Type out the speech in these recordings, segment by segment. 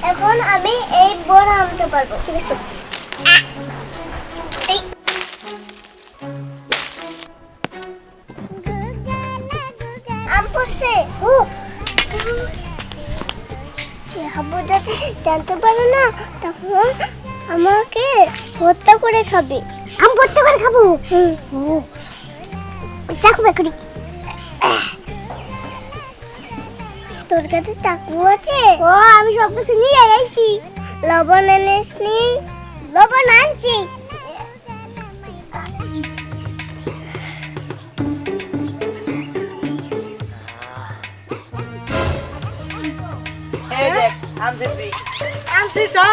এখন আমি এই বড় আমটা পারবো। ঠিক আছে, এই আম পড়ছে। হাবু যদি জানতে পারে না তখন আমাকে হত্যা করে খাবে। আম হত্যা করে খাবো? চাকু বেকরি। তোর কাছে চাকু আছে? ও, আমি সব কিছু নিয়ে আইছি। লবণ এনেছি, লবণ আনছি। এই দেখ আনছি আনছি তো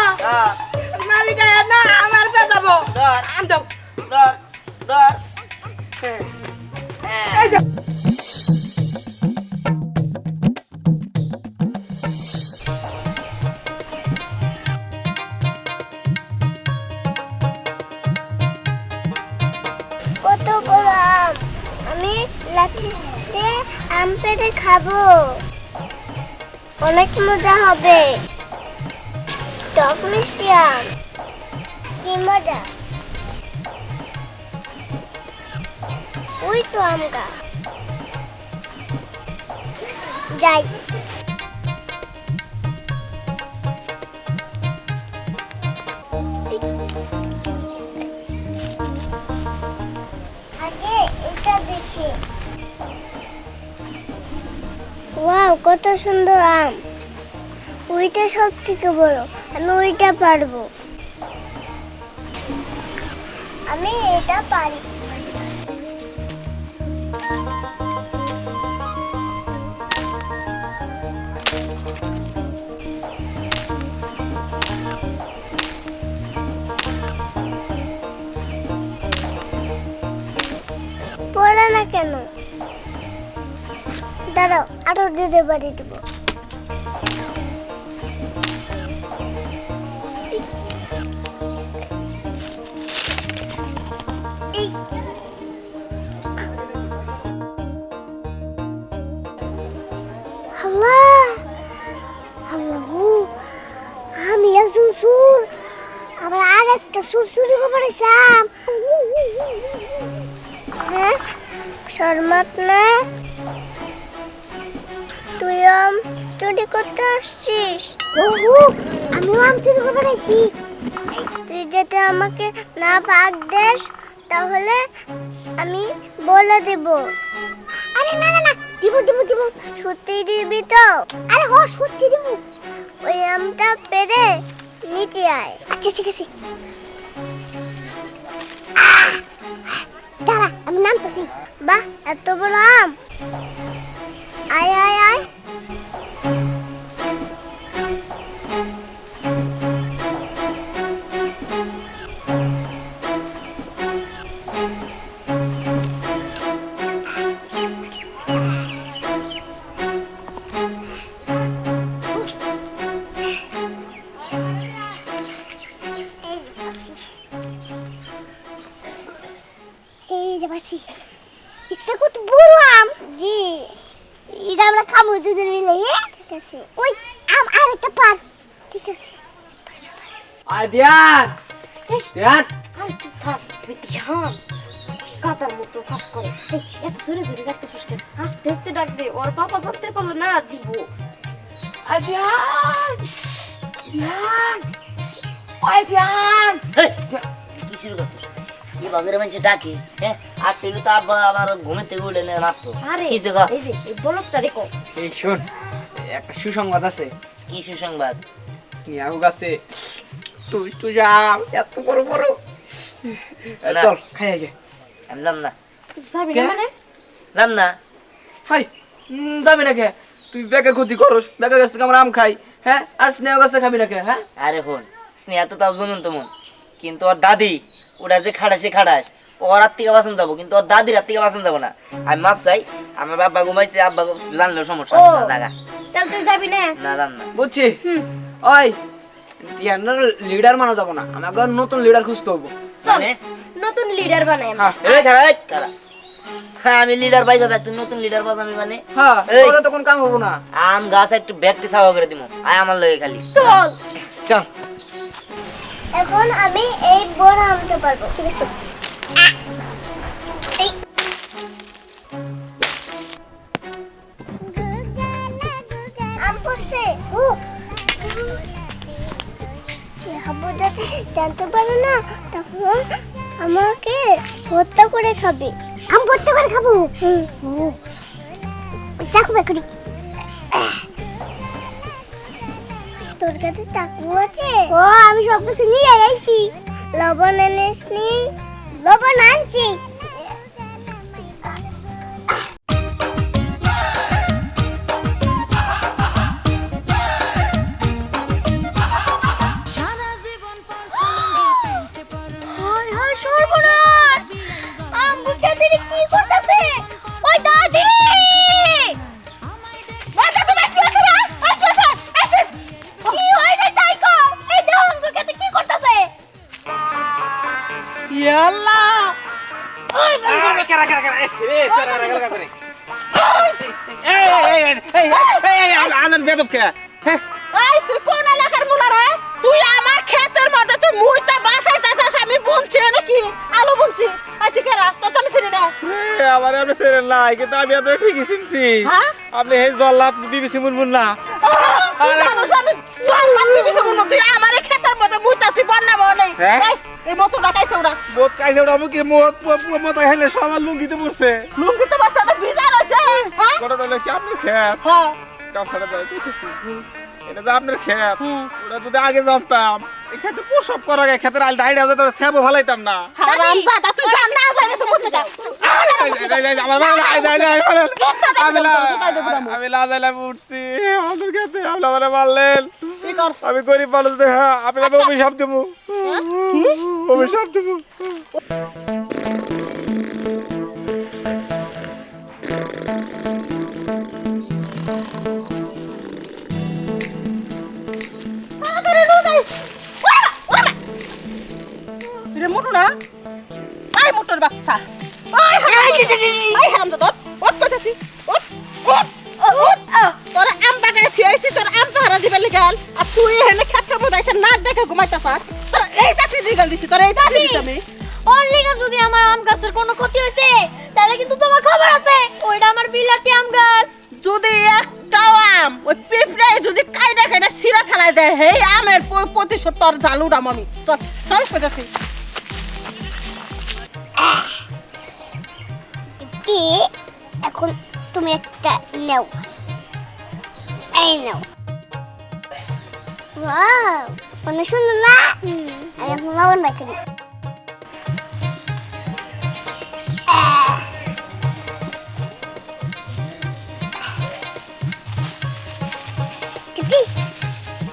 মালিক আয়া না আমার পেছাবো ধর আনতো ধর ধর এই যে কত বড় আম! আমি লাঠিতে আম পেড়ে খাবো। অনেক মজা হবে। টক মিষ্টি আম, কি মজা! ওই তো আম গাছ। যাই। আগে এটা দেখি। ওয়াও, কত সুন্দর আম! ওইটা সব থেকে বড়। আমি ওইটা পারবো। আমি এটা পারি। পড়ে না কেন? দাঁড়াও, আরো দিতে পারি দেবো। আল্লাহ আল্লাহ, আমি একজন সুর, আবার আর একটা সুর চুরি করে পারেছিলাম। হ্যাঁ, শর্মাত না, তুই আম চুরি করতে আসছিস? ওহো, আমিও আম চুরি করে পারেছি। তুই যদি আমাকে না ভাগ দেস তাহলে আমি বলে দেব। আরে না না না, দিব দিব দিব। সত্যি দিবি তো? আরে হ, সত্যি দিব। ওই আমটা পেরে নিচে আয়। আচ্ছা ঠিক আছে। দাঁড়া, আমি নামতেছি। বাহ, এত বড় আম! আয় আয় আয়। এই যে পারছি। দেখছো কত বড় আম? জি, এটা আমরা খাবো দুজন মিলে। ঠিক আছে, ওই আম আর একটা পার। ঠিক আছে। আদিয়ান দিয়ান কাতার মতো কাজ করে। এত জোরে জোরে ডাকতে ফুসকে আস্তে আস্তে ডাক দে, ওর বাবা জানতে পারলো না দিব। আদিয়ান দিয়ান আদিয়ান কি শুরু করছিস? এই বাজারে মানুষ ডাকে, হ্যাঁ আর তুই তো আব্বা আমার ঘুমেতে উঠে না রাখতো। আরে কি জায়গা? এই যে এই বলদটা রেখো। এই শোন, একটা সুসংবাদ আছে। কি সুসংবাদ? স্নেহাও গাছে তুই তুই যা এত বড় বড়। না। চল খাই আগে। আমি যাম না, যাবি কে? না মানে? যাম না। হাই, যাবি না কে? তুই বেকার ক্ষতি করস। বেকার গাছ থেকে আমরা আম খাই, হ্যাঁ? আর স্নেহ গাছ থেকে খাবি না কে? হ্যাঁ, আরে হন, স্নেহা তো তাও জনুন তেমন, কিন্তু ওর দাদি ওটা যে খাড়াসে খাড়াস, ওর রাত থেকে বাসন যাবো, কিন্তু ওর দাদির রাত থেকে বাসন যাবো না। আমি মাপ চাই, আমার বাবা ঘুমাইছে, আব্বা জানলেও সমস্যা ও। নেই, না জাগা। তাহলে তুই যাবি না? না যাম না। বুঝছি। হুম, ওই তিয়ান্নার লিডার মানা যাবো না, আমাকে নতুন লিডার খুঁজতে হবো। চল মানে? নতুন লিডার বানাই আমরা। হ্যাঁ, এই খাড়া, এই খাড়া। হ্যাঁ আমি লিডার পাইছা থাক তুই নতুন লিডার পাস আমি মানে হ্যাঁ এই। তোদের তখন কাম হবো না। আম গাছ একটু ব্যাগটি সাওয়া করে দিমু আয় আমার লগে খালি চল চল এখন আমি এই বোন আনতে পারবো, ঠিক আছে? এই আম পড়ছে। ও হাবু যদি জানতে পারে না তখন আমাকে হত্যা করে খাবে। আম হত্যা করে খাবো? চাকু বেকরি। তোর কাছে চাকু আছে? ও আমি সব কিছু নিয়ে আইছি। লবণ এনেসনি? লবণ আনছি। হায় হায় সর্বনাশ! আম্মু খেতে কি করতেছে? ওই দাদি! বাবা তুমি কি করছ? কি হয় রে তাই কো? এই দেখো আম্মু খেতে কি করতেছে? ইয়াল্লা এই তুই কোন এলাকার মুলা রে? তুই আমার ক্ষেতের মধ্যে তুই মুইটা বাসাইতাছস, আমি বুনছি নাকি আলু বুনছি। আই তুই কেরা তো তুমি চিনি না? আমার আপনি সেরেন নাই কিন্তু আমি আপনাকে ঠিকই চিনছি। হ্যাঁ? আপনি এই জল্লাদ বিবিসি মুনমুন না। তুই জানোস আমি জল্লাদ বিবিসি মুন, তুই আমার এই ক্ষেতের মধ্যে মুইতাছি বন্যা বনে। হ্যাঁ? এই মতো ডাকাইছে ওরা। বোধ কাইছে ওটা মুখে মতো হেলে সবার লুঙ্গিতে পড়ছে। লুঙ্গি তো বাচ্চা না ভিজা রইছে। হ্যাঁ? কটা তাহলে কি আপনার খেত? হ্যাঁ। কাম সারা যায় কইতেছি। এটা যে আপনার খেত। ওটা যদি আগে জানতাম এই খেতে প্রসব করা আগে খেতের আল ডাইডা হতো তাহলে সেবো ভালাইতাম না। হারাম জাদা তুই জান না জানি তো বুঝতে যা। আমার বাবা আমি লাজাইলাম উঠছি আমাদের খেতে আপনি আমার মারলেন। কি কর? আমি গরিব মানুষ দেখা আপনাকে অভিশাপ দেবো অভিশাপ দেবো। তাড়াতাড়ি লো যাই। ওরা ওরা রে মোটু না? আই মোটর বাচ্চা। আই হারাম দাদা। ওট কইতাছি। ওট ওট ওট তোর আম বাগানে থিয়াইছি, তোর আম পাহারা দিবে লিগাল। আর তুই এখানে খাট্টার মধ্যে এসে নাক দেখে ঘুমাইতাছস। তোর এই চাকরি দিগাল দিছি, তোর এই চাকরি দিছি আমি। ওর লিগা যদি আমার আম গাছের কোনো ক্ষতি হইছে তাহলে কিন্তু তোমার খবর আছে, ওইটা আমার বিলাতি আম গাছ। যদি একটাও আম ওই পিঁপড়ে যদি কাইডা কাইডা সিরা খেলাই দেয়, হেই আমের প্রতিশোধ তোর ঝালুরাম আমি। তোর চল কইতাছি। কি এখন তুমি একটা নাও, এই নাও। ওয়াও অনেক সুন্দর না? আমি এখন লবণ বাকি দিই। টিপি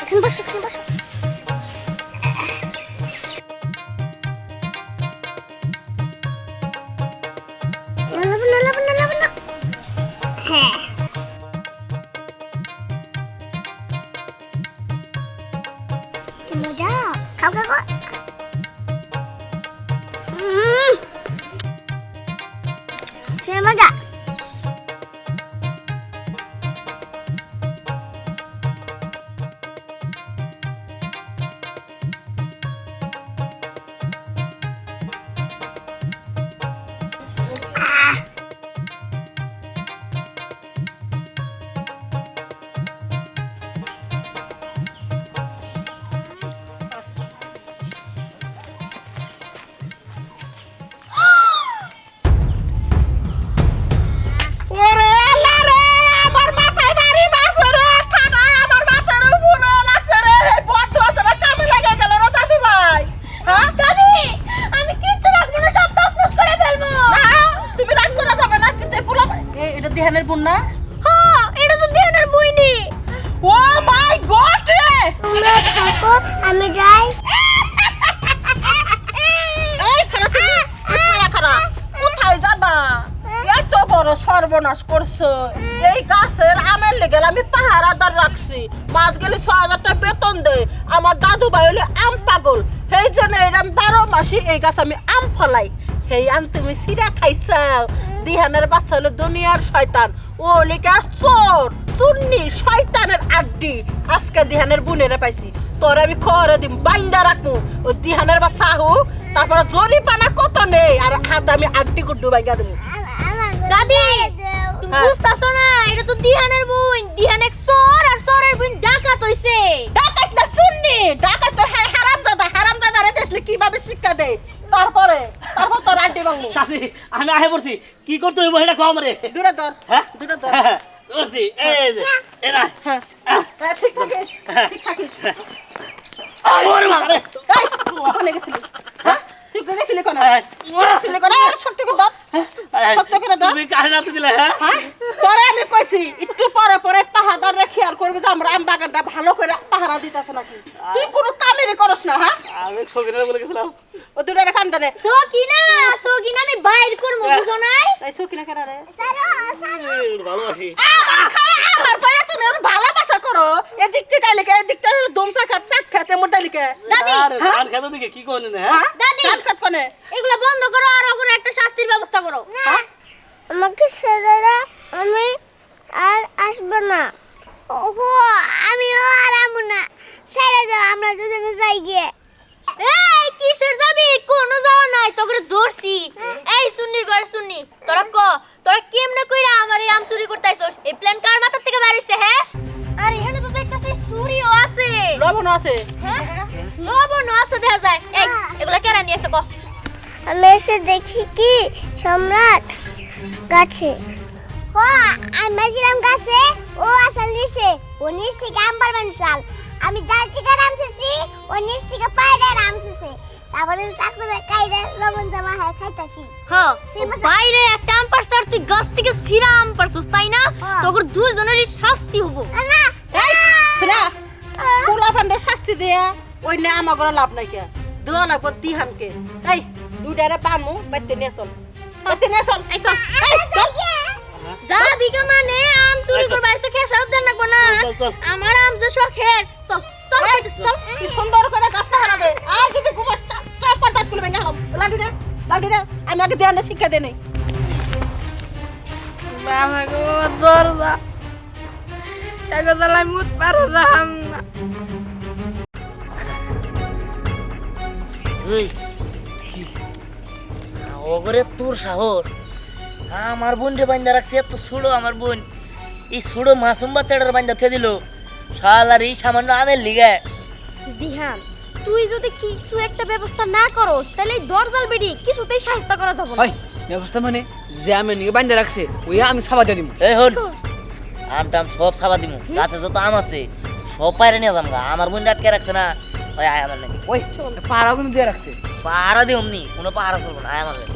এখন বসো, এখন বসো। লবণ। হ্যাঁ কি মজা, খাও খাও খাও। কি মজা। ওরে আল্লাহ রে, আমার মাথায় ভারী মারছে রে, ঠাডা আমার মাথার উপরে লাগছে রে। এই বদ্ধ আসলে কামে লাগা গেল রে দাদু ভাই। হ্যাঁ দাদি আমি কিচ্ছু রাখবো না, সব তছনছ করে ফেলবো। না তুমি রাগ করা যাবে না, কিন্তু এই পুরো এটা দিহানের বোন না? হ্যাঁ এটা তো দেনের বইনি। ও মাই গড রে। তোমরা থাকো, আমি যাই। এই খারা তুমি খারা কোথায় যাবা? এত বড় সর্বনাশ করছো। এই গাছের আমের লেগে আমি পাহারাদার রাখছি, মাস গেলে ৬,০০০ টাকা বেতন দেয়। আমার দাদু ভাই হলে আম পাগল, সেই জন্য এরকম ১২ মাসে এই গাছ আমি আম ফলাই। সেই আম তুমি সিরা খাইছাও, দিহানের বাচ্চা হলো দুনিয়ার শয়তান, ও লিখা চোর চুন্নি শয়তানের আড্ডি। আজকে দিহানের বোনেরা পাইছি, তোর আমি খবরে দিম, বাইন্দা রাখবো। ও দিহানের বাচ্চা হোক, তারপরে জরিপানা কত নেই, আর হাতে আমি আড্ডি গুড্ডু বাইঙ্গা দেবো। দাদি তুমি হ্যাঁ। বুঝতাছো না, এটা তো দিহানের বোন। দিহান এক চোর, আর চোরের বোন ডাকাত হইছে। ডাকাত না চুন্নি, ডাকাত তো হারামজাদা রে দেখলে কিভাবে শিক্ষা দেয়। তারপর তোর আড্ডি ভাঙবো। চাচি আমি আহে পড়ছি, কি করতে হইব সেটা কম রে। দূরে ধর, হ্যাঁ দূরে ধর। করছি এই যে এরা হ্যাঁ হ্যাঁ, ঠিক থাকিস, ঠিক থাকিস। ওরে বাবা রে। এই, কোনে গেছিলি? হ্যাঁ? তুই কোনে গেছিলি কোনে? গেছিলি কোনে? আর শক্তি করে ধর। শক্ত করে ধর। তুমি কাহে নাতে দিলে হ্যাঁ? হ্যাঁ? তোরে আমি কইছি একটু পরে পরে পাহাদার রে খেয়াল করবি যে আমরা আম বাগানটা ভালো করে পাহারা দিতেছে নাকি। তুই কোনো কামেরই করস না। হ্যাঁ, আমি ছবিটা বলে গেছিলাম। ও দুটো রে কান্দে রে। সকিনা আমি বাইর করব, বুঝো নাই? এই সকিনা কেন রে? ভালোবাসি। আমার বাইরে তুমি ওর ভালোবাসা করো, এদিক থেকে আইলিকে, এদিক থেকে দমসা খাত পেট খেতে মোটা লিকে। দাদি আরে ধান খেতে দিকে কি করনে না হ্যাঁ? দাদি কাট কাট কোনে? এগুলা বন্ধ করো, আর ওগুলো একটা শাস্তির ব্যবস্থা করো। হ্যাঁ? আমাকে ছেড়ে দাও, আমি আর আসবো না। ওহো, আমিও আর আমু না, ছেড়ে দাও, আমরা দুজনে যাই গিয়ে। এই কিসের যাবি? কোনো যাওয়া নাই, তোকে ধরছি। এই সুন্নির ঘরে সুন্নি, তোরা কেমনে কইরা আমার এই আম চুরি করতাইছস? এই প্ল্যান কার মাথা থেকে বাইর হইছে? হ্যাঁ, আর এখানে তো দেখতাছি চুরিও আছে। লবণ আছে। হ্যাঁ, লবণও আছে দেখা যায়। এই এগুলা কেরা নিয়েছে কো? আমি এসে দেখি কি সম্রাট গাছে। ও, আমি ছিলাম গাছে, ও আসল নিচে, ও নিচ থেকে আম পারবেন চাল। আমি ডাল থেকে নামতেছি, ও নিচ থেকে পায়রা নামতেছে। তারপরে চাকরি কাইরে লবণ জমা হয় খাইতাছি। হ্যাঁ, সেই মাথা- বাইরে একটা আম পারছ, আর তুই গাছ থেকে ছিঁড়া আম পারছস, তাই না? হ্যাঁ। তোর দুইজনেরই শাস্তি হবো। না, এই, শোনা, পোলা ফান্ডে শাস্তি দিয়া ওই না আমার ঘরে লাভ নাই কে। দেওয়া লাগবো দিহানকে। এই দুইটারে পামু, বাইতে নিয়ে চল, বাইতে নিয়ে চল। এই চল, এই চল। যাবি কে মানে আম চুরি করবা এসে খেসাও দেন না না। চল, চল। আমার আম যে শখের। চল চল এই, চল। কি সুন্দর করে গাছটা হারাবে। আর যদি কুমার চাপার দাঁত খুলে ভেঙে হারাম। লাডি রে, আমি আগে দিহানটা শিক্ষা দেই নাই। বাবা গো দরজা এগো দালাই মুত পারো যাম না। ওই ওগরে তোর সাহস, আমার বোন রে বান্ধা রাখছে এত ছুড়ো। আমার বোন এই ছুড়ো মাসুম বাচ্চাটার বান্ধা থে দিল শালার এই সামান্য আমের লিগে। দিহান, তুই যদি কিছু একটা ব্যবস্থা না করস, তাহলে এই দরজাল বেডি কিছুতেই সাহায্য করা যাবে না। ওই ব্যবস্থা মানে যে আমি নিয়ে বাইন্ধে রাখছে ওই আমি সাবা দিয়ে দিব। এই হন, আম টাম সব ছাবা দিমু, গাছে যত আম আছে সব পাইরে নিয়ে যাম গা। আমার বোন আটকে রাখছে না, ওই আয় আমার নাকি ওই পাড়াও কিন্তু দিয়ে রাখছে। পাহারা দিও অমনি, কোনো পাহারা চলবো না, আয় আমার নাকি।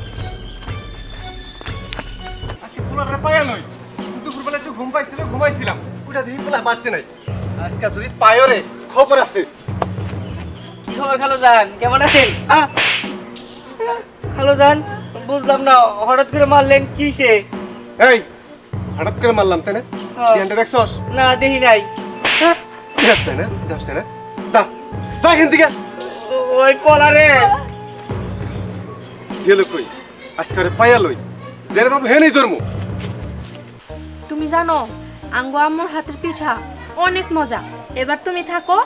আজকে পোলাটা পায়া লই, দুপুরবেলা একটু ঘুমাইছিলাম, ওটা দিন পোলা বাড়তে নাই। আজকে যদি পায়ও রে, খবর আছে। কি খবর খালো জান, কেমন আছেন? খালো জান, বুঝলাম না হঠাৎ করে মারলেন কিসে? এই হঠাৎ করে মারলাম তাই না? টিয়ানটা দেখছস? না দেখি নাই। দেখছ না? যা যা এখান থেকে। ওই কলারে গেল কই? আজকে রে পায়া লই, জের বাবু হে নেই ধর্ম। তুমি জানো আঙ্গো আম্মুর হাতের পিঠা অনেক মজা। এবার তুমি থাকো,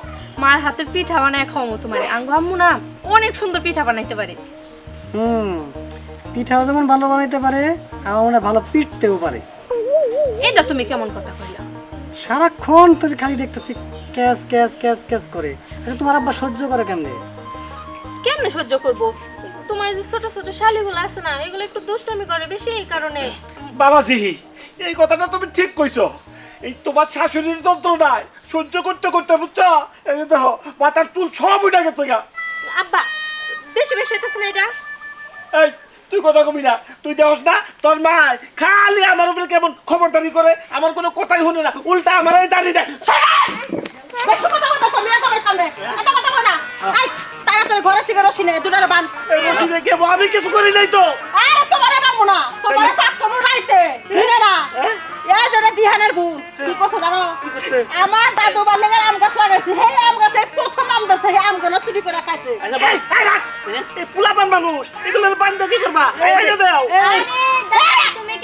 মার হাতের পিঠা বানায় খাওয়াবো তোমারে। আঙ্গো আম্মু না অনেক সুন্দর পিঠা বানাইতে পারে। পিঠাও যেমন ভালো বানাইতে পারে, আমার মনে হয় ভালো পিটতেও পারে। এটা তুমি কেমন কথা কইলা? সারাক্ষণ তোর খালি দেখতেছি ক্যাস ক্যাস ক্যাস ক্যাস করে। আচ্ছা তোমার আব্বা সহ্য করে কেমনে? কেমনে সহ্য করব? তোমার যে ছোট ছোট শালিগুলো আছে না, এগুলো একটু দুষ্টমি করে বেশি, এই কারণে। বাবাজি, এই কথাটা তুমি ঠিক কইছো। এই তোমার শাশুড়ির যন্ত্রণায় সহ্য করতে করতে বুঝছো, এই যে দেখো মাথার চুল সব উঠে গেছে গা। আব্বা বেশি বেশি হইতেছে না এটা? এই তুই কথা কবি না, তুই দেখস না তোর মা খালি আমার উপরে কেমন খবরদারি করে, আমার কোনো কথাই শুনে না, উল্টা আমার দাঁড়িয়ে দেয়। বেশি কথা বলতেছ, আমি একদম সামনে। এত কথা কই না। এই তাড়াতাড়ি ঘরে থেকে রশি নে, দুটারে বান। এই বসে দেখে আমি কিছু করি নাই তো। আরে তোমারে বানবো না, তোমারে চাপ করবো রাইতে। দিনে না। এই যে দিহানের বোন, কি কথা জানো? আমার দাদু বাল্যে আম গাছ লাগাইছে, সেই আম গাছে প্রথম আম ধরছে, সেই আম গুলো চুরি করে খাইছে। আচ্ছা ভাই, এই পুলাপান মানুষ, এগুলোর বান্ধব কি করবা? এই যে দাও। আরে দাদা, তুমি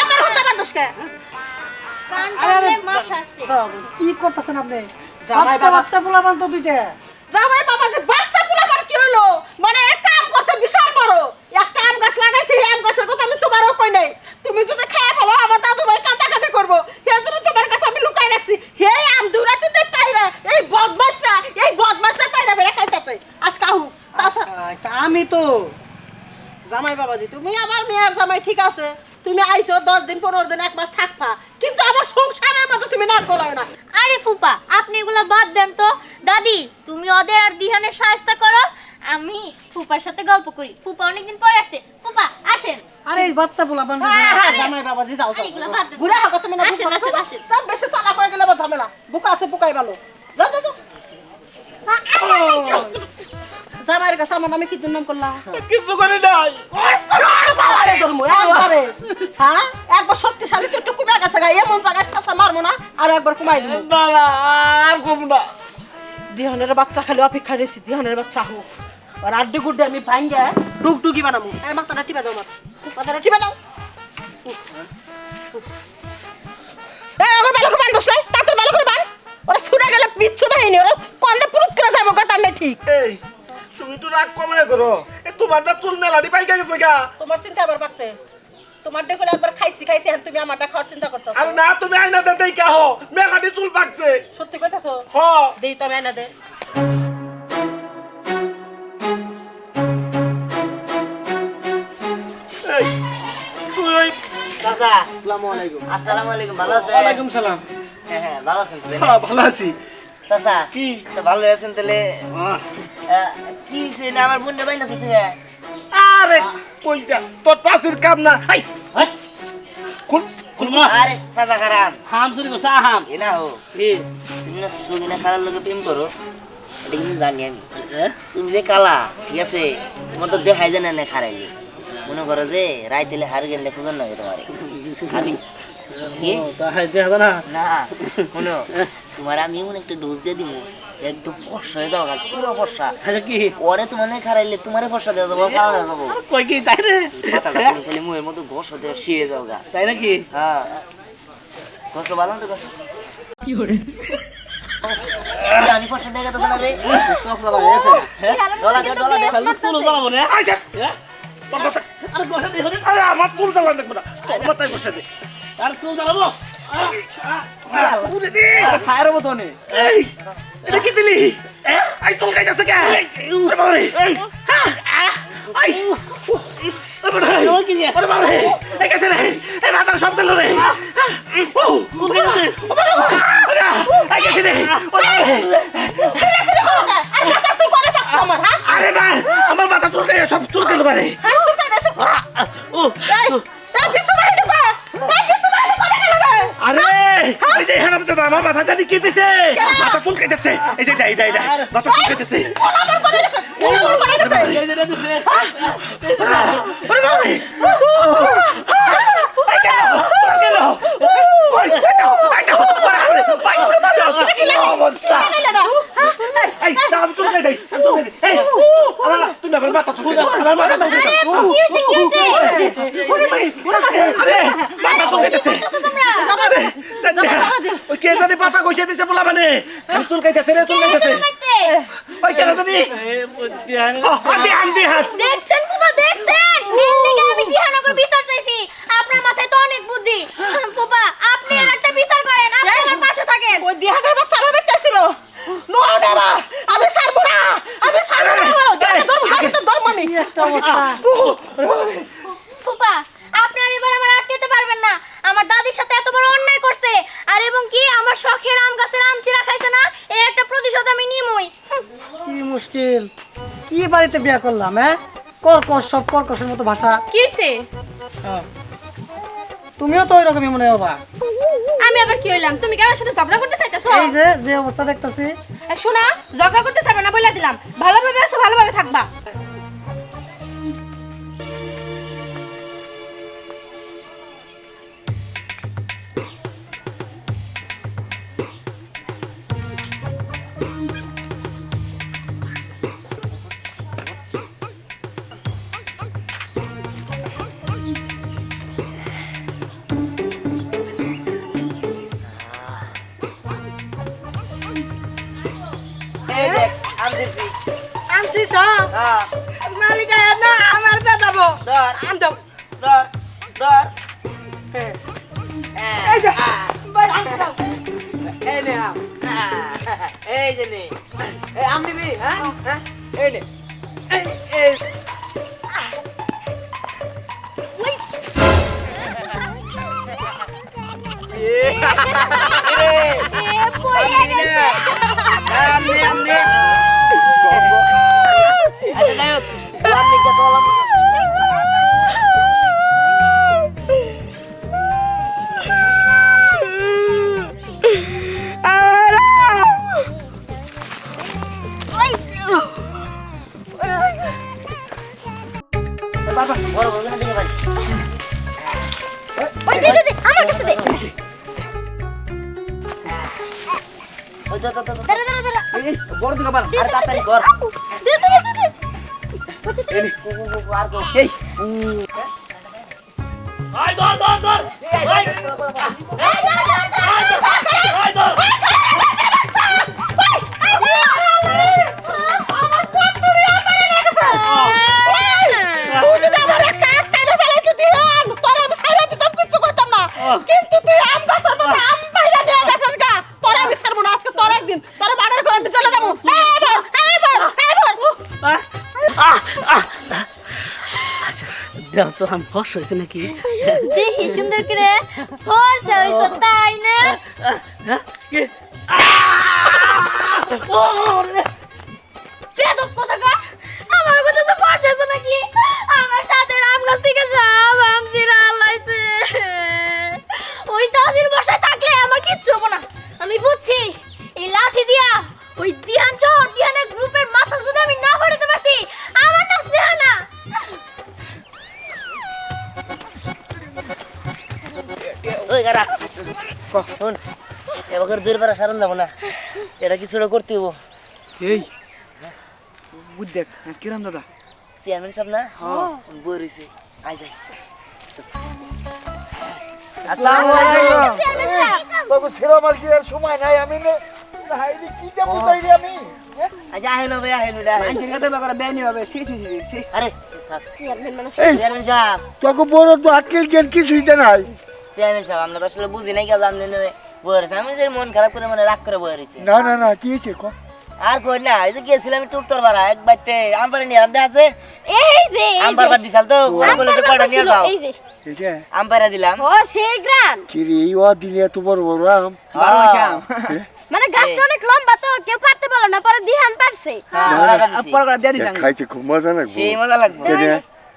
আমার হতে বান্দস কে কান আরে, আরে, টানলে মাথা আসে দাঁড়াও, কি করতেছেন আপনি জামাই বাচ্চা বাবা। বাচ্চা পোলাপান তো দুইটা জামাই বাবা যে বাচ্চা পোলাবার কি হলো মানে একটা আম করছে বিশাল বড় একটা আম গাছ লাগাইছে এই আম গাছের কথা আমি তোমারও কই নাই তুমি যদি খায় ফেলো আমার দাদু ভাই কাটাকাটি করবো সেই জন্য তোমার কাছে আমি লুকাই রাখছি হে আম দুরা তিনটে পাইরা এই বদমাসটা পাইরা বেড়ে খাইতেছে আজ কাহু তাছাড়া আমি তো জামাই বাবাজি তুমি আমার মেয়ের জামাই ঠিক আছে তুমি আইছো 10 দিন 15 দিন 1 মাস থাকবা কিন্তু আমার সংসারের মতো তুমি নাক গলায় না আরে ফুপা আপনি এগুলা বাদ দেন তো দাদি তুমি ওদের আর দিহানের সাহায্য করো আমি ফুপার সাথে গল্প করি ফুপা অনেকদিন পরে আসে ফুপা আসেন আরে এই বাচ্চা পোলাপান হ্যাঁ, জামাই বাবাজি যাও আরে এগুলো বাদ দেন। ঘুরে হাগো তুমি না আসেন, আসেন, আসেন। সব বেশি চালাক হয়ে গেলে আবার ঝামেলা বুকা আছে বুকাই ভালো যাও যাও যাও। জামাইয়ের কাছে আমার নামে কি দুর্নাম করলাম কিছু করে নাই বাবারে ধর্ম একবারে হ্যাঁ একবার শক্তিশালী তো একটু কমে গেছে গা এমন জায়গায় ছাছা মারবো না আর একবার কমাই দিব না না আর কম না দিহানের বাচ্চা খালি অপেক্ষা রয়েছি দিহানের বাচ্চা হোক আর আড্ডি গুড্ডি আমি ভাঙ্গে টুকটুকি বানাবো এই মাথাটা টিপে দাও মাথাটা টিপে দাও এই ওর ভালো করে বান্ধস নাই তাতে ভালো করে বান ওরা ছুটে গেলে পিচ্ছু বাহিনী ওরা কন্দে পুরুত করে যাবো কথা নেই ঠিক এই তুমি তো রাগ কমায় করো এ তোমার না চুল মেলানি পাইকা গেছে গা তোমার চিন্তা আবার পাকছে তোমার দেখো একবার খাইছি আর তুমি আমারটা খাওয়ার চিন্তা করতেছো আর না তুমি আইনা দে দেই কাহো মেলানি চুল পাকছে সত্যি কইতাছো হ দেই তো আমি এনে দে এই তুই ওই চাচা আসসালামু আলাইকুম আসসালামু আলাইকুম ভালো আছেন ওয়ালাইকুম সালাম হ্যাঁ হ্যাঁ ভালো আছেন তো? হ্যাঁ ভালো আছি চাচা কি? তো ভালো আছেন তাহলে কি হইছে না আমার বোনটা বাইনা আছে আরে কইটা তোর চাষির কাম না হাই কোন আরে চাচা খারাপ হাম চুরি করছে আহাম এ না হো তুমি না সুদিনা খালার লোকে প্রেম করো এটা কিন্তু জানি আমি তুমি যে কালা ঠিক আছে তোমার তো দেখাই জানে না খারাইলে মনে করো যে রাইতেলে হার গেলে খুঁজন নয় তোমার আমি কি? না শুনো তোমার আমি এমন একটা ডোজ দিয়ে দিব একদম ফর্সা হয়ে যাও পুরো ফর্সা কি পরে তোমার খারাইলে তোমারে ফর্সা দেওয়া যাবো কালা দেওয়া যাবো কই কি তাই রে মাথাটা তুমি খালি মুহের মতো ঘষ হতে শিয়ে যাও গা তাই নাকি হ্যাঁ কষ্ট ভালো তো কষ্ট কি করে আমি ফর্সা দেখে তো না রে সব চালা গেছে ডলা দে ডলা দে খালি চুল চালাবো না আইসা হ্যাঁ? তোর কথা আরে বসে দে হরে আরে আমার চুল চালান দেখবো না তোর মাথায় বসে দে আর চুল চালাবো উড়ে দে ফায়ার হবো তো নে এই এটা কি দিলি আই চুল কাইতাছে কে ওরে বাবারে আই ওরে বাবারে ওরে বাবারে এই কাছে রে এই মাথার সব দিল রে ও এই কাছে রে আরে ভাই আমার মাথা চুলকে সব চুলকে পারে ও আরে এই যে হারাম দাদা আমার মাথা জানি কি দিছে মাথা চুলকাইতেছে এই যে দাই দাই দাই মাথা চুলকাইতেছে ওরে বাবা রে এই গেল গেল ওই দাও ভাই কি অবস্থা এই দাম চুলকাই দেই আমি চুলকাই দেই এই আমার তুমি আমার মাথা চুলকাই আমার মাথা চুলকাই কি হইছে ওরে ভাই আরে মাথা চুলকাইতেছে ওই কে জানি পাতা কইছে দিছে বলা মানে আমি চুলকাইতেছে রে চুলকাইতেছে ওই কে জানি আন্দি আন্দি হাত দেখছেন ফুপা দেখছেন এর থেকে আমি দিহানগর বিচার চাইছি আপনার মাথায় তো অনেক বুদ্ধি ফুপা আপনি আর একটা বিচার করেন আপনি আমার পাশে থাকেন ওই দিহানের বাচ্চা আমার বেঁচেছিল নো নেবা আমি ছাড়বো না আমি ছাড়বো না ধর্ম আমি একটা অবস্থা ফুপা আপনি আর এবার আমার আটকাতে পারবেন না আমার দাদির সাথে এত বড় অন্যায় করছে আর এবং কি আমার শখের আম গাছের আম চিরা খাইছে না এর একটা প্রতিশোধ আমি নিমই কি মুশকিল কি বাড়িতে বিয়া করলাম হ্যাঁ কর্কশ সব কর্কশের মতো ভাষা কিছে তুমিও তো ওইরকমই মনে হবা আমি আবার কি হইলাম তুমি কি আমার সাথে ঝগড়া করতে চাইতেছো এই যে অবস্থা দেখতেছি শোনা ঝগড়া করতে চাইবে না বলে দিলাম ভালোভাবে আছো ভালোভাবে থাকবা আম দিছি আনছি তো হ্যাঁ মালিক আয় না আমার বেদাবো ধর আন দাও ধর ধর এই যে ভাই আন দাও এই নে আম এই যে নে এই আম নিবি হ্যাঁ হ্যাঁ এই নে এই বড় বড় দিকে পারিস ওই দে দে দে আমার কাছে দে ওই তো তো দাঁড়া দাঁড়া দাঁড়া বড় দিকে পার আর তাড়াতাড়ি কর দে দে দে দে এই আর কো এই আই ধর ধর ধর আই তুই যদি আমার একটা আস্তানে ফেলাইতে দিয়ান তোর আমি ছাইরা দিতাম কিছু করতাম না কিন্তু তুই আম গাছের মতো আম পাইরা নিয়ে গেছিস গা তোর আমি ছাড়বো না আজকে তোর একদিন তোর বাড়ির ঘরে আমি চলে যাবো দেখ তো আমি ফস হয়েছে নাকি দেখি সুন্দর করে ফর্সা হইতো তাই না বেদব কোথাকার আমার কথা তো ফর্সা হইতো নাকি আমার সাথে আম গাছ থেকে সব আম ছিঁড়া আল্লাইছে ওই দাদির বাসায় থাকলে আমার কিচ্ছু হবো না আমি বুঝছি এই লাঠি দিয়া ওই দিহান সহ দিহানের গ্রুপের মাথা যদি আমি না ফাটাতে পারছি আমার নাম দিহানা ওই গারা কোন এবার দুইবার সারন যাব না এটা কিছু করতে হবো এই বুঝ দেখ কিরাম দাদা চেয়ারম্যান সাহেব না বই রইছে আই যাই আসসালামু আলাইকুম বাবু ছেড়ে আমার কি আর সময় নাই আমি হাইলি কি যাবো তাইলে আমি আজ আহেন ভাই আহেন এটা ব্যাপারে বেনি হবে আরে চেয়ারম্যান সাহেব তোকে বড় তো আজকাল জ্ঞান কিছুই তো নাই চেয়ারম্যান সাহেব আমরা তো আসলে বুঝি নাই কেন আপনি বই রয়েছে আমি যে মন খারাপ করে মানে রাগ করে বই রয়েছে না না না কি হয়েছে আর কই না এই যে গেছিলাম টুকতর বাড়া এক বাইতে আমবারে নিয়ে আনতে আছে এই যে আমবার বাদ দিছাল তো বলে বলে যে কয়টা নিয়ে যাও এই যে এটা আমবারে দিলাম ও সেই গ্রান কি রে এই দিনে এত বড় বড় আম মানে গাছটা অনেক লম্বা তো কেউ কাটতে পারলো না পরে দিহান পারছে খাইতে খুব মজা লাগবে সেই মজা লাগবে কেনে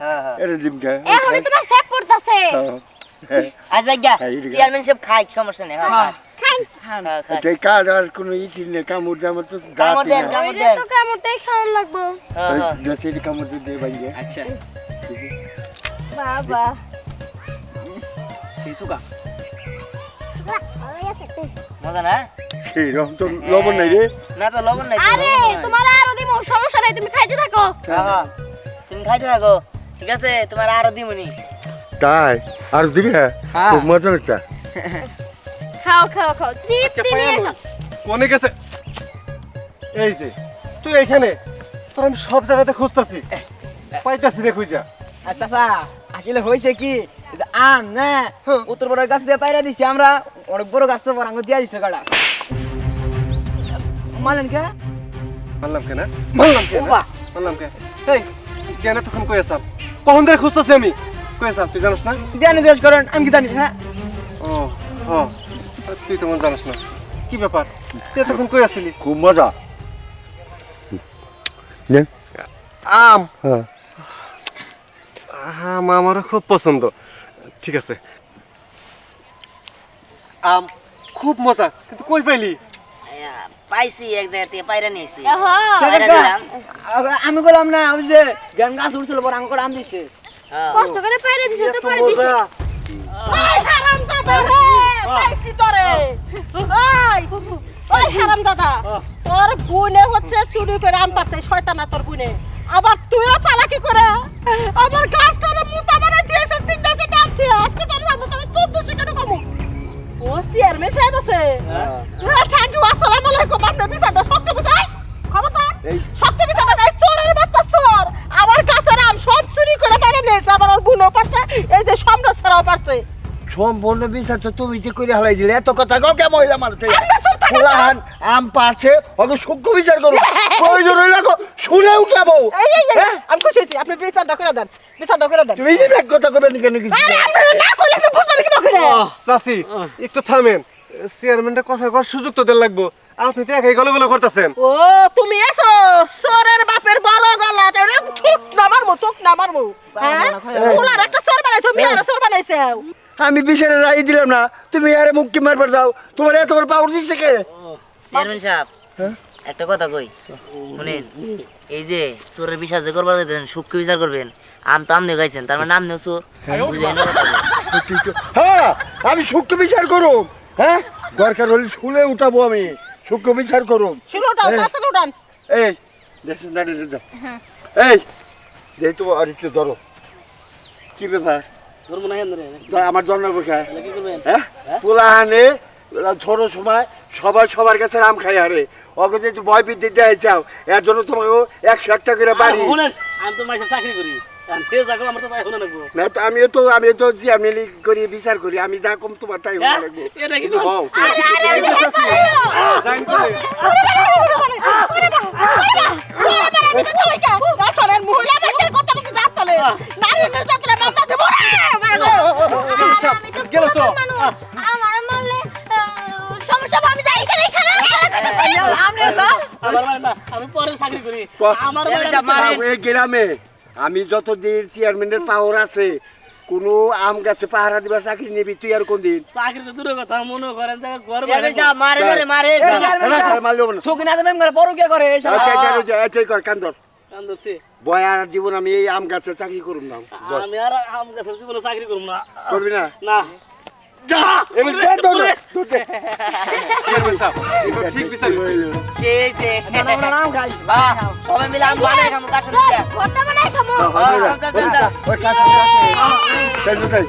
হ্যাঁ হ্যাঁ এটা দিম কে এখনই তোমার সেট পড়তাছে আজ আজ্ঞা চেয়ারম্যান সাহেব খাই সমস্যা নেই হ্যাঁ খাই খাই এই কার আর কোনো ইটি নেই কামড় দিয়ে আমার তো কামড় দেন কামড় ওইটা দেন তো কামড়তেই খাওয়ার লাগবো হ্যাঁ হ্যাঁ দেশে কামড় দিয়ে বাইরে আচ্ছা বাবা সুকা মজা না সেই রকম তো লবণ নাই রে না তো লবণ নাই তো। আরে তোমার আরো দিমু সমস্যা নাই তুমি খাইতে থাকো হ্যাঁ হ্যাঁ তুমি খাইতে থাকো ঠিক আছে তোমার আরো দিমুনি তাই আর দিবি খুব মজা হচ্ছে খাও খাও খাও তৃপ্তি নিয়ে খাও কোনে গেছে এই যে তুই এইখানে তোর আমি সব জায়গাতে খুঁজতাছি পাইতাছি রে খুঁজা আচ্ছা আসলে হয়েছে কি এটা আম না উত্তর বড় গাছ দিয়ে পাইরা দিছি আমরা অনেক বড় গাছ তো বড় আঙ্গুর দিয়া দিছে গাড়া মালেন কে মানলাম কে না মানলাম কে ওবা। মানলাম কে এই জ্ঞানে তখন কই আসাম কখন ধরে খুঁজতাছি আমি কই আসাম তুই জানিস না দিয়া নির্দেশ করেন আমি কি জানি হ্যাঁ ও ও তুই তো মন জানিস না কি ব্যাপার তুই তখন কই আসলি খুব মজা আম হ্যাঁ আম আমারও খুব পছন্দ ঠিক আছে আম খুব মজা কিন্তু কই পাইলি পাইছি এক জায়গা থেকে পায়রা নিয়েছি ওহো পায়রা দিলাম আমি বললাম না ওই যে জন গাছ উঠছিল বড় আঙ্গুর আম দিছে হ্যাঁ কষ্ট করে পাইরে দিছে তো এত পারে দিছে মজা ওই হারাম দাদা রে পাইছি তোরে ওই হারাম দাদা তোর গুনে হচ্ছে চুরি করে আম পারছে শয়তানা তোর গুনে আবার তুইও চালাকি করে আমার গাছটা মুতা বানাই দিয়েছিস তিনটা সেটা আছে আজকে তোর নাম তোর 1400 কেন কমু ও চেয়ারম্যান সাহেব আছে হ্যাঁ থ্যাংক ইউ আসসালামু আলাইকুম আপনি বিচারটা সত্য বুঝাই খবরদার এই সত্যি মিথ্যা টাকা চোরের বাচ্চা চোর আমার গাছের আম সব চুরি করে পেরে নিয়েছে আবার ওর বোনও পারছে এই যে সম্রাট ছাড়াও পারছে সম্পূর্ণ বিচার তো তুমি যে করে হালাই দিলে এত কথা কাউ কে মহিলা মানুষ আমরা চুপ থাকি। ফুলাহান আম পাচ্ছে ওকে সূক্ষ্ম বিচার করো প্রয়োজন হইলে শুনে উঠাবো এই আমি খুশি হয়েছি আপনি বিচারটা করে দেন বিচারটা করে দেন তুমি যে এক কথা করবেন কেন কিছু আরে আপনারা না করলে তো বুঝবেন কি না করে চাচি একটু থামেন চেয়ারম্যানটা কথা কর সুযোগ তো দেন লাগবো আপনি তো একাই গলগল করতেছেন ও তুমি এসো চোরের বাপের বড় গলা তাহলে ঠুক না মারমু হ্যাঁ ওলার একটা চোর বানাইছো মেয়ের চোর বানাইছে আমি বিচারে রায় দিলাম না তুমি আরে মুক্তি মারবার যাও তোমার এত বড় পাওয়ার দিচ্ছে কে চেয়ারম্যান সাহেব একটা কথা কই শুনেন এই যে চোরের বিচার যে করবার যেতেন সূক্ষ্ম বিচার করবেন আম তো আমনে গাইছেন তার মানে নাম নেও চোর বুঝলেন না কথা কই? হ্যাঁ আমি সূক্ষ্ম বিচার করো হ্যাঁ দরকার হলে শুলে উঠাবো আমি সূক্ষ্ম বিচার করো শুনোটাও তাড়াতাড়ি উঠান এই দেখুন দাঁড়িয়ে যাও এই যেই তো আর একটু ধরো কি ব্যাপার তো আমার জন্ম কোথায় হ্যাঁ পোলাহানে ছোট সময় সবার সবার কাছে আম খাই হারে ওকে যে ভয় বিদ্যে দেয় চাও এর জন্য তোমাকে 100 করে বাড়ি আমি তো মাসে চাকরি করি আমার তো তাই শোনা লাগবো না তো আমিও তো যে আমি করি বিচার করি আমি যা কম তোমার তাই হওয়া লাগবে এটা কি কিন্তু হও জান তো নেই। মহিলা মানুষের কথা নাকি জাত চলে নারী নির্যাতনের মামলা দেবো গেল তো আমার মারলে সমস্যা হবে, আমি যাই এখানে আমার মানে না আমি পরে চাকরি করি আমার এই গ্রামে আমি যতদিন চেয়ারম্যানের পাওয়ার আছে কোনো আম গাছে পাহারা দিবার চাকরি নিবি তুই আর কোন দিন চাকরি তো দূরের কথা মনে করেন যে ঘর চেয়ারম্যান সাহেব মারে মারে মারে মারলেও না চোখ না দেবেন বড় কে করে এই শালা। আচ্ছা কর কান্দর কান্দছি বয় আর জীবন আমি এই আম গাছে চাকরি করুন না আমি আর আম গাছের জীবনে চাকরি করব না করবি না না যা এবার দে দৌড়ে দৌড়ে চেয়ারম্যান সাহেব এটা ঠিক বিচার এই যে নাম গাই সবাই মিলে আম বানাই খামু কাছে ঘরটা বানাই খামো ওই কাছে